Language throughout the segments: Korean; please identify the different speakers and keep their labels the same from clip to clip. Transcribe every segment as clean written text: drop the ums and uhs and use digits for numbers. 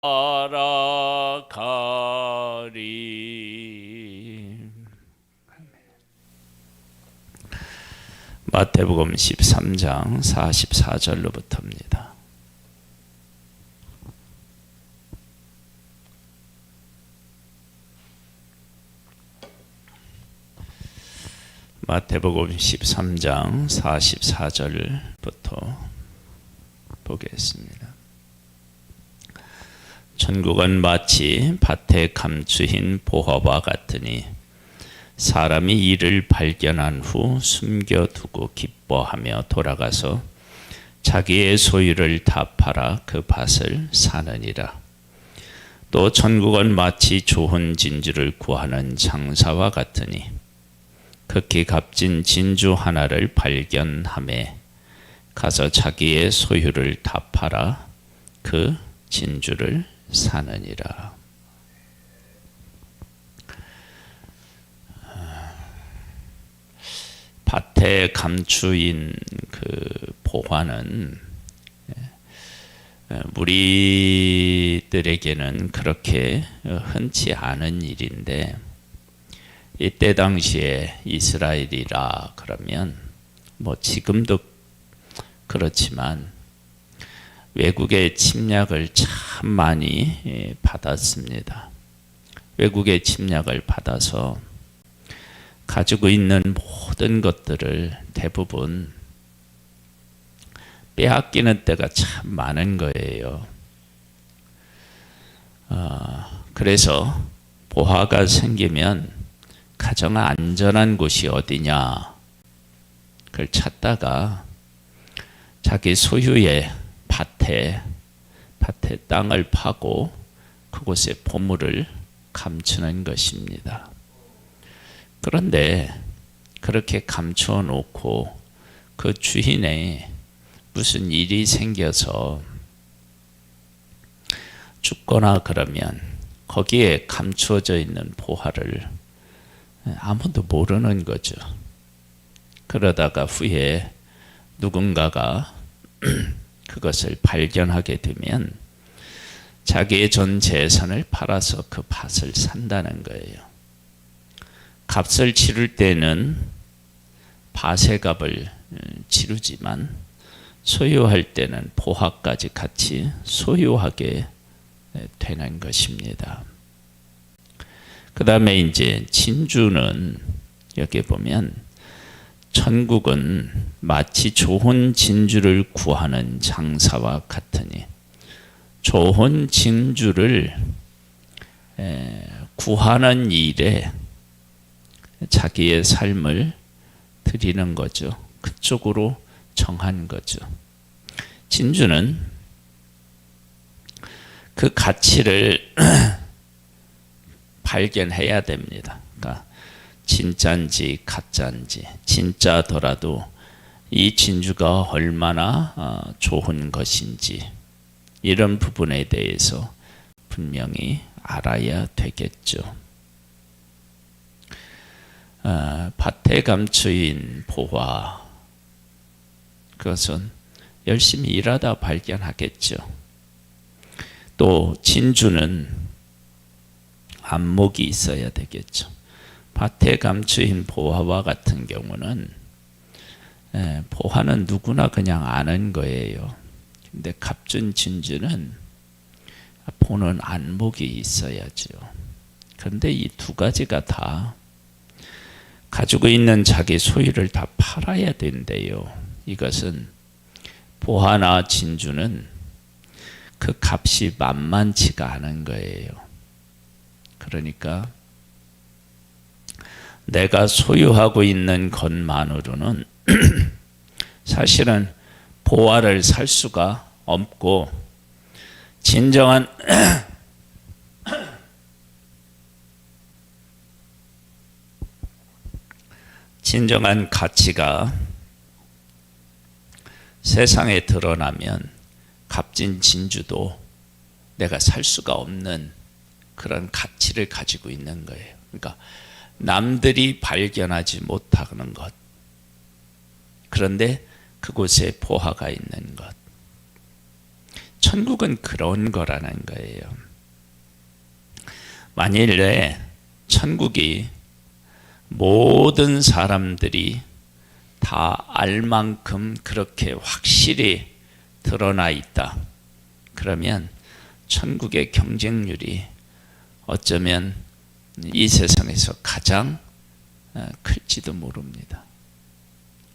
Speaker 1: 알아가리. 마태복음 13장 44절로부터입니다. 마태복음 13장 44절부터 보겠습니다. 천국은 마치 밭에 감추인 보화와 같으니 사람이 이를 발견한 후 숨겨두고 기뻐하며 돌아가서 자기의 소유를 다 팔아 그 밭을 사느니라. 또 천국은 마치 좋은 진주를 구하는 장사와 같으니 극히 값진 진주 하나를 발견하매 가서 자기의 소유를 다 팔아 그 진주를 사느니라. 밭에 감추인 그 보화는 우리들에게는 그렇게 흔치 않은 일인데, 이때 당시에 이스라엘이라 그러면 뭐 지금도 그렇지만 외국의 침략을 참 많이 받았습니다. 외국의 침략을 받아서 가지고 있는 모든 것들을 대부분 빼앗기는 때가 참 많은 거예요. 그래서 보화가 생기면 가장 안전한 곳이 어디냐 그걸 찾다가 자기 소유의 밭에 땅을 파고 그곳에 보물을 감추는 것입니다. 그런데 그렇게 감추어 놓고 그 주인에 무슨 일이 생겨서 죽거나 그러면 거기에 감추어져 있는 보화를 아무도 모르는 거죠. 그러다가 후에 누군가가 그것을 발견하게 되면 자기의 전 재산을 팔아서 그 밭을 산다는 거예요. 값을 치를 때는 밭의 값을 치르지만 소유할 때는 보화까지 같이 소유하게 되는 것입니다. 그 다음에 이제 진주는 여기 보면 천국은 마치 좋은 진주를 구하는 장사와 같으니, 좋은 진주를 구하는 일에 자기의 삶을 드리는 거죠. 그쪽으로 정한 거죠. 진주는 그 가치를 발견해야 됩니다. 그러니까 진짜인지 가짜인지, 진짜더라도 이 진주가 얼마나 좋은 것인지 이런 부분에 대해서 분명히 알아야 되겠죠. 밭에 감추인 보화, 그것은 열심히 일하다 발견하겠죠. 또 진주는 안목이 있어야 되겠죠. 밭에 감추인 보화와 같은 경우는 보화는 누구나 그냥 아는 거예요. 근데 값진 진주는 보는 안목이 있어야죠. 그런데 이 두 가지가 다 가지고 있는 자기 소유를 다 팔아야 된대요. 이것은 보화나 진주는 그 값이 만만치가 않은 거예요. 그러니까 내가 소유하고 있는 것만으로는 사실은 보화를 살 수가 없고, 진정한 가치가 세상에 드러나면 값진 진주도 내가 살 수가 없는 그런 가치를 가지고 있는 거예요. 그러니까 남들이 발견하지 못하는 것, 그런데 그곳에 보화가 있는 것, 천국은 그런 거라는 거예요. 만일에 천국이 모든 사람들이 다 알 만큼 그렇게 확실히 드러나 있다. 그러면 천국의 경쟁률이 어쩌면 이 세상에서 가장 클지도 모릅니다.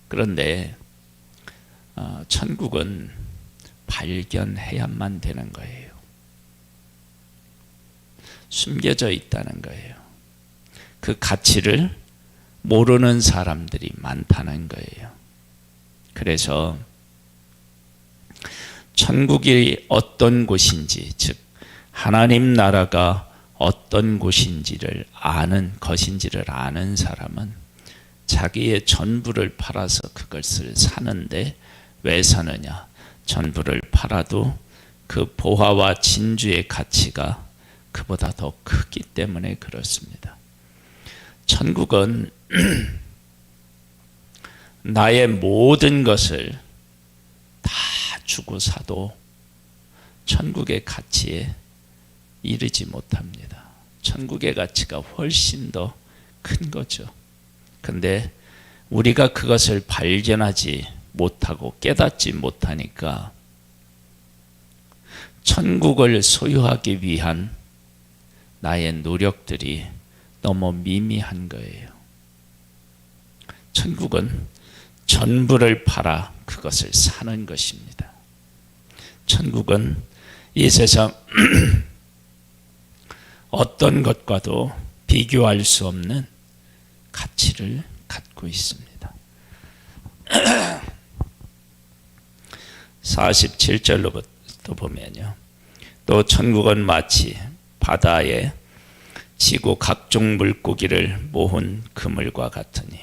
Speaker 1: 그런데 천국은 발견해야만 되는 거예요. 숨겨져 있다는 거예요. 그 가치를 모르는 사람들이 많다는 거예요. 그래서 천국이 어떤 곳인지, 즉 하나님 나라가 어떤 곳인지를 아는 사람은 자기의 전부를 팔아서 그것을 사는데, 왜 사느냐? 전부를 팔아도 그 보화와 진주의 가치가 그보다 더 크기 때문에 그렇습니다. 천국은 나의 모든 것을 다 주고 사도 천국의 가치에 이르지 못합니다. 천국의 가치가 훨씬 더 큰 거죠. 근데 우리가 그것을 발견하지 못하고 깨닫지 못하니까 천국을 소유하기 위한 나의 노력들이 너무 미미한 거예요. 천국은 전부를 팔아 그것을 사는 것입니다. 천국은 이 세상 어떤 것과도 비교할 수 없는 가치를 갖고 있습니다. 47절로부터 보면요. 또 천국은 마치 바다에 지고 각종 물고기를 모은 그물과 같으니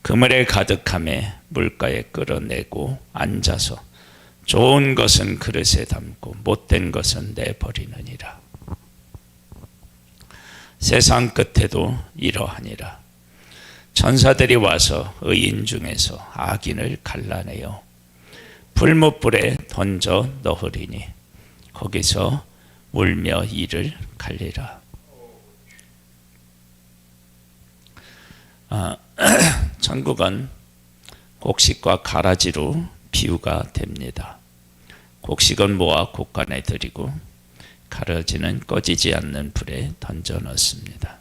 Speaker 1: 그물에 가득함에 물가에 끌어내고 앉아서 좋은 것은 그릇에 담고 못된 것은 내버리느니라. 세상 끝에도 이러하니라. 천사들이 와서 의인 중에서 악인을 갈라내어 불못불에 던져 넣으리니 거기서 울며 이를 갈리라. 천국은 곡식과 가라지로 비유가 됩니다. 곡식은 모아 곡간에 들이고 가라지는 꺼지지 않는 불에 던져 넣습니다.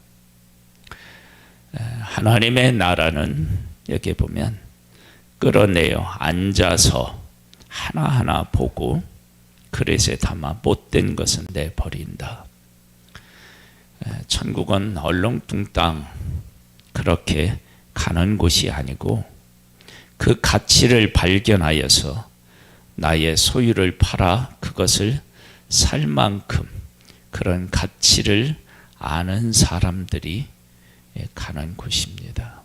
Speaker 1: 하나님의 나라는 여기 보면 끌어내어 앉아서 하나하나 보고 그릇에 담아 못된 것은 내버린다. 천국은 얼렁뚱땅 그렇게 가는 곳이 아니고 그 가치를 발견하여서 나의 소유를 팔아 그것을 살 만큼 그런 가치를 아는 사람들이 가는 곳입니다.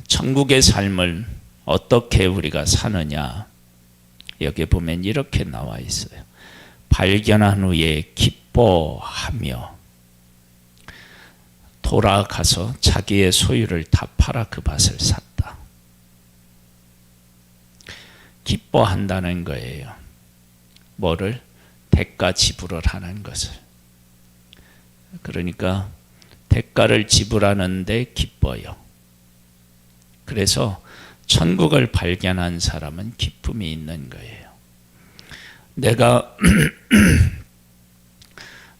Speaker 1: 천국의 삶을 어떻게 우리가 사느냐, 여기 보면 이렇게 나와 있어요. 발견한 후에 기뻐하며 돌아가서 자기의 소유를 다 팔아 그 밭을 샀다. 기뻐한다는 거예요. 뭐를? 대가 지불을 하는 것을. 그러니까 대가를 지불하는데 기뻐요. 그래서 천국을 발견한 사람은 기쁨이 있는 거예요. 내가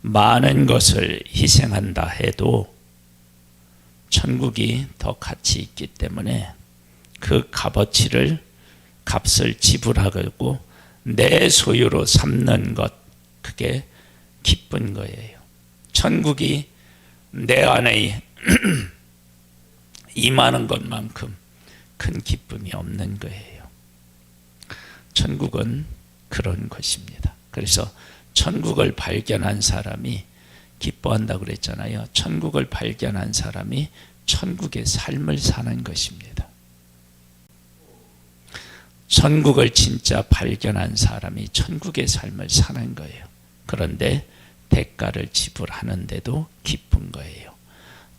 Speaker 1: 많은 것을 희생한다 해도 천국이 더 가치 있기 때문에 그 값어치를 값을 지불하고 내 소유로 삼는 것, 그게 기쁜 거예요. 천국이 내 안에 임하는 것만큼 큰 기쁨이 없는 거예요. 천국은 그런 것입니다. 그래서 천국을 발견한 사람이 기뻐한다고 그랬잖아요. 천국을 발견한 사람이 천국의 삶을 사는 것입니다. 천국을 진짜 발견한 사람이 천국의 삶을 사는 거예요. 그런데 대가를 지불하는데도 기쁜 거예요.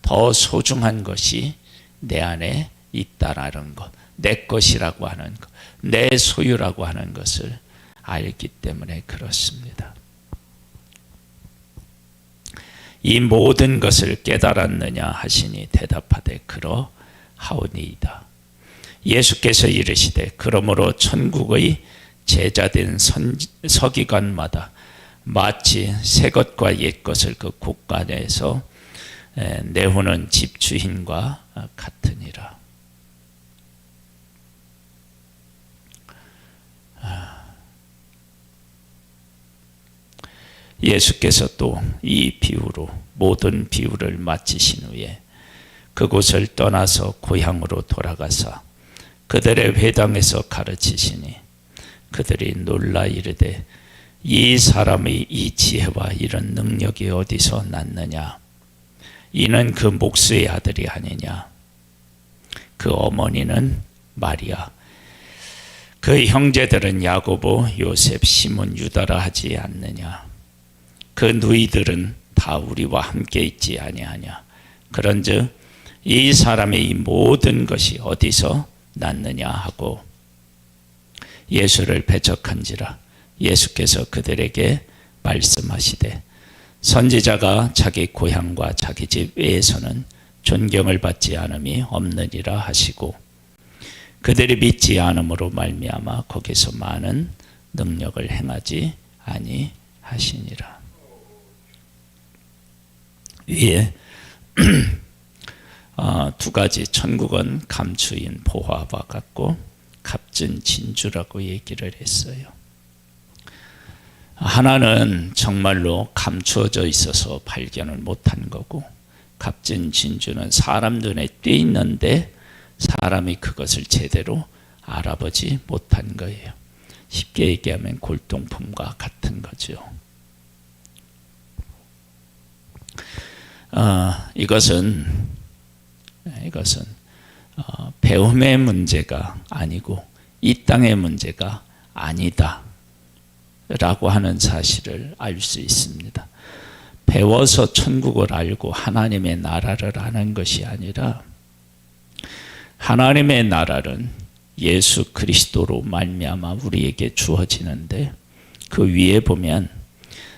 Speaker 1: 더 소중한 것이 내 안에 있다라는 것, 내 것이라고 하는 것, 내 소유라고 하는 것을 알기 때문에 그렇습니다. 이 모든 것을 깨달았느냐 하시니 대답하되 그러하오니이다. 예수께서 이르시되 그러므로 천국의 제자된 서기관마다 마치 새 것과 옛 것을 그 곳간에서 내오는 집주인과 같으니라. 예수께서 또 이 비유로 모든 비유를 마치신 후에 그곳을 떠나서 고향으로 돌아가사 그들의 회당에서 가르치시니 그들이 놀라 이르되 이 사람의 이 지혜와 이런 능력이 어디서 났느냐? 이는 그 목수의 아들이 아니냐? 그 어머니는 마리아, 그 형제들은 야고보, 요셉, 시몬, 유다라 하지 않느냐? 그 누이들은 다 우리와 함께 있지 아니하냐? 그런즉 이 사람의 이 모든 것이 어디서 났느냐 하고 예수를 배척한지라. 예수께서 그들에게 말씀하시되 선지자가 자기 고향과 자기 집 외에서는 존경을 받지 않음이 없느니라 하시고 그들이 믿지 않음으로 말미암아 거기서 많은 능력을 행하지 아니하시니라. 위에 두 가지, 천국은 감추인 보화와 같고 값진 진주라고 얘기를 했어요. 하나는 정말로 감추어져 있어서 발견을 못한 거고, 값진 진주는 사람 눈에 띄어 있는데 사람이 그것을 제대로 알아보지 못한 거예요. 쉽게 얘기하면 골동품과 같은 거죠. 이것은 배움의 문제가 아니고 이 땅의 문제가 아니다 라고 하는 사실을 알 수 있습니다. 배워서 천국을 알고 하나님의 나라를 아는 것이 아니라 하나님의 나라는 예수 그리스도로 말미암아 우리에게 주어지는데 그 위에 보면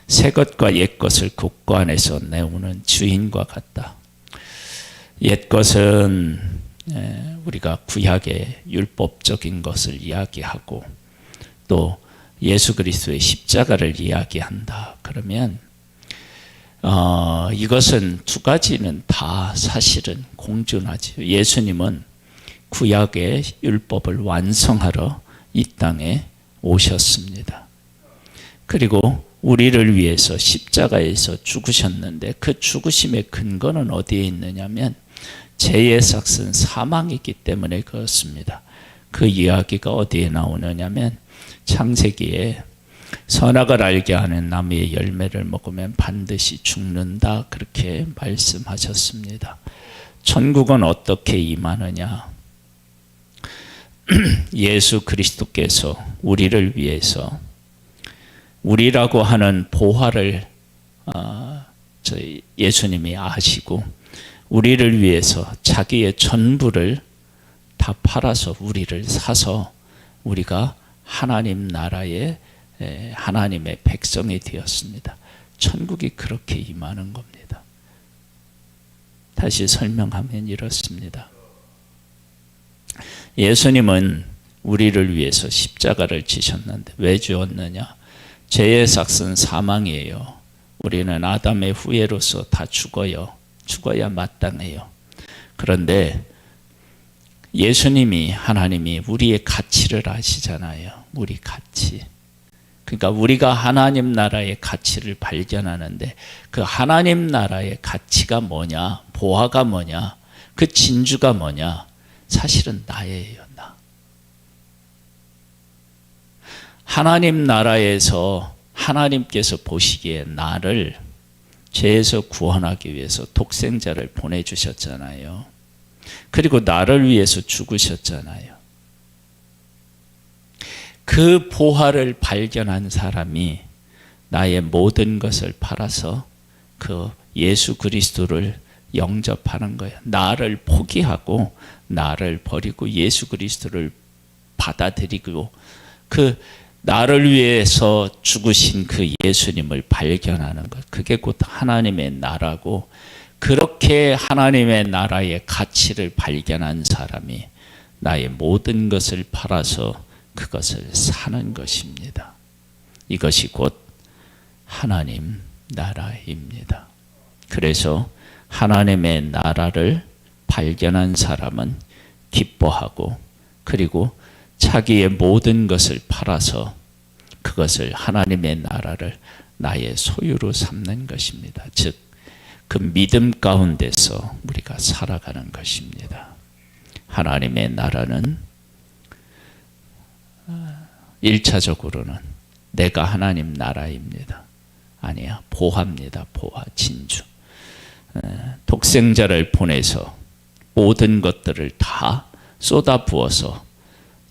Speaker 1: 새 것과 옛 것을 국관에서 내오는 주인과 같다. 옛 것은 우리가 구약의 율법적인 것을 이야기하고 또 예수 그리스도의 십자가를 이야기한다. 그러면 이것은 두 가지는 다 사실은 공존하죠. 예수님은 구약의 율법을 완성하러 이 땅에 오셨습니다. 그리고 우리를 위해서 십자가에서 죽으셨는데 그 죽으심의 근거는 어디에 있느냐면 죄의 삭은 사망이기 때문에 그렇습니다. 그 이야기가 어디에 나오느냐면 창세기에 선악을 알게 하는 나무의 열매를 먹으면 반드시 죽는다, 그렇게 말씀하셨습니다. 천국은 어떻게 임하느냐? 예수 그리스도께서 우리를 위해서 우리라고 하는 보화를 저희 예수님이 아시고 우리를 위해서 자기의 전부를 다 팔아서 우리를 사서 우리가 하나님 나라의 하나님의 백성이 되었습니다. 천국이 그렇게 임하는 겁니다. 다시 설명하면 이렇습니다. 예수님은 우리를 위해서 십자가를 지셨는데 왜 주었느냐? 죄의 삭은 사망이에요. 우리는 아담의 후예로서 다 죽어요. 죽어야 마땅해요. 그런데 예수님이, 하나님이 우리의 가치를 아시잖아요. 우리 가치. 그러니까 우리가 하나님 나라의 가치를 발견하는데 그 하나님 나라의 가치가 뭐냐? 보화가 뭐냐? 그 진주가 뭐냐? 사실은 나예요, 나. 하나님 나라에서 하나님께서 보시기에 나를 죄에서 구원하기 위해서 독생자를 보내주셨잖아요. 그리고 나를 위해서 죽으셨잖아요. 그 보화를 발견한 사람이 나의 모든 것을 팔아서 그 예수 그리스도를 영접하는 거예요. 나를 포기하고 나를 버리고 예수 그리스도를 받아들이고 그 나를 위해서 죽으신 그 예수님을 발견하는 것, 그게 곧 하나님의 나라고, 그렇게 하나님의 나라의 가치를 발견한 사람이 나의 모든 것을 팔아서 그것을 사는 것입니다. 이것이 곧 하나님 나라입니다. 그래서 하나님의 나라를 발견한 사람은 기뻐하고, 그리고 자기의 모든 것을 팔아서 그것을 하나님의 나라를 나의 소유로 삼는 것입니다. 즉, 그 믿음 가운데서 우리가 살아가는 것입니다. 하나님의 나라는 1차적으로는 내가 하나님 나라입니다. 아니야, 보화입니다. 보화, 진주. 독생자를 보내서 모든 것들을 다 쏟아 부어서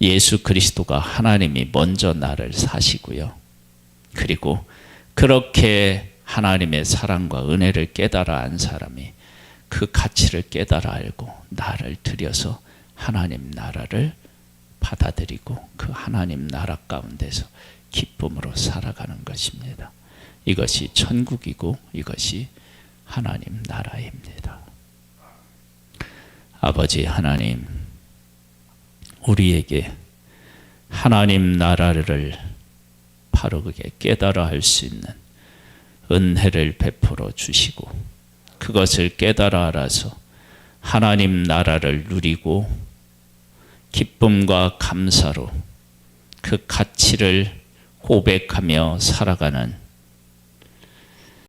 Speaker 1: 예수 그리스도가 하나님이 먼저 나를 사시고요. 그리고 그렇게 하나님의 사랑과 은혜를 깨달아 안 사람이 그 가치를 깨달아 알고 나를 들여서 하나님 나라를 받아들이고 그 하나님 나라 가운데서 기쁨으로 살아가는 것입니다. 이것이 천국이고 이것이 하나님 나라입니다. 아버지 하나님, 우리에게 하나님 나라를 바르게 깨달아 할 수 있는 은혜를 베풀어 주시고, 그것을 깨달아 알아서 하나님 나라를 누리고 기쁨과 감사로 그 가치를 고백하며 살아가는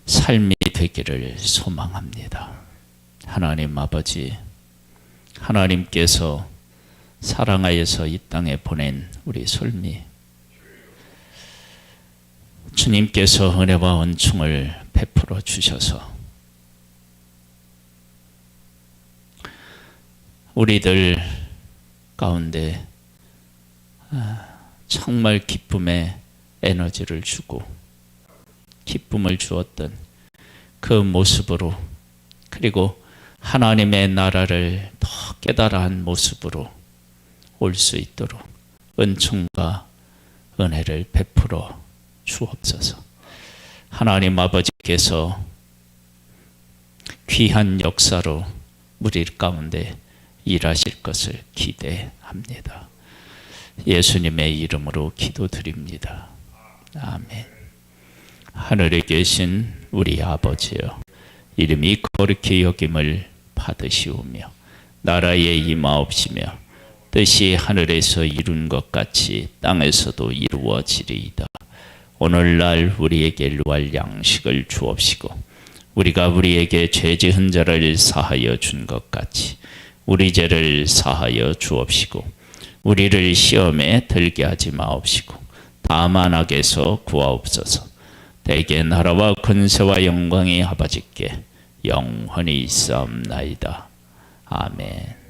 Speaker 1: 삶이 되기를 소망합니다. 하나님 아버지, 하나님께서 사랑하여서 이 땅에 보낸 우리 솔미, 주님께서 은혜와 은총을 베풀어 주셔서 우리들 가운데 정말 기쁨의 에너지를 주고 기쁨을 주었던 그 모습으로, 그리고 하나님의 나라를 더 깨달아 한 모습으로 올 수 있도록 은총과 은혜를 베풀어 주옵소서. 하나님 아버지께서 귀한 역사로 우리 가운데 일하실 것을 기대합니다. 예수님의 이름으로 기도드립니다. 아멘. 하늘에 계신 우리 아버지여, 이름이 거룩히 여김을 받으시오며 나라에 임하옵시며 뜻이 하늘에서 이룬 것 같이 땅에서도 이루어지리이다. 오늘날 우리에게 구할 양식을 주옵시고 우리가 우리에게 죄 지은 자를 사하여 준 것 같이 우리 죄를 사하여 주옵시고 우리를 시험에 들게 하지 마옵시고 다만 악에서 구하옵소서. 대개 나라와 권세와 영광이 아버지께 영원히 있사옵나이다. 아멘.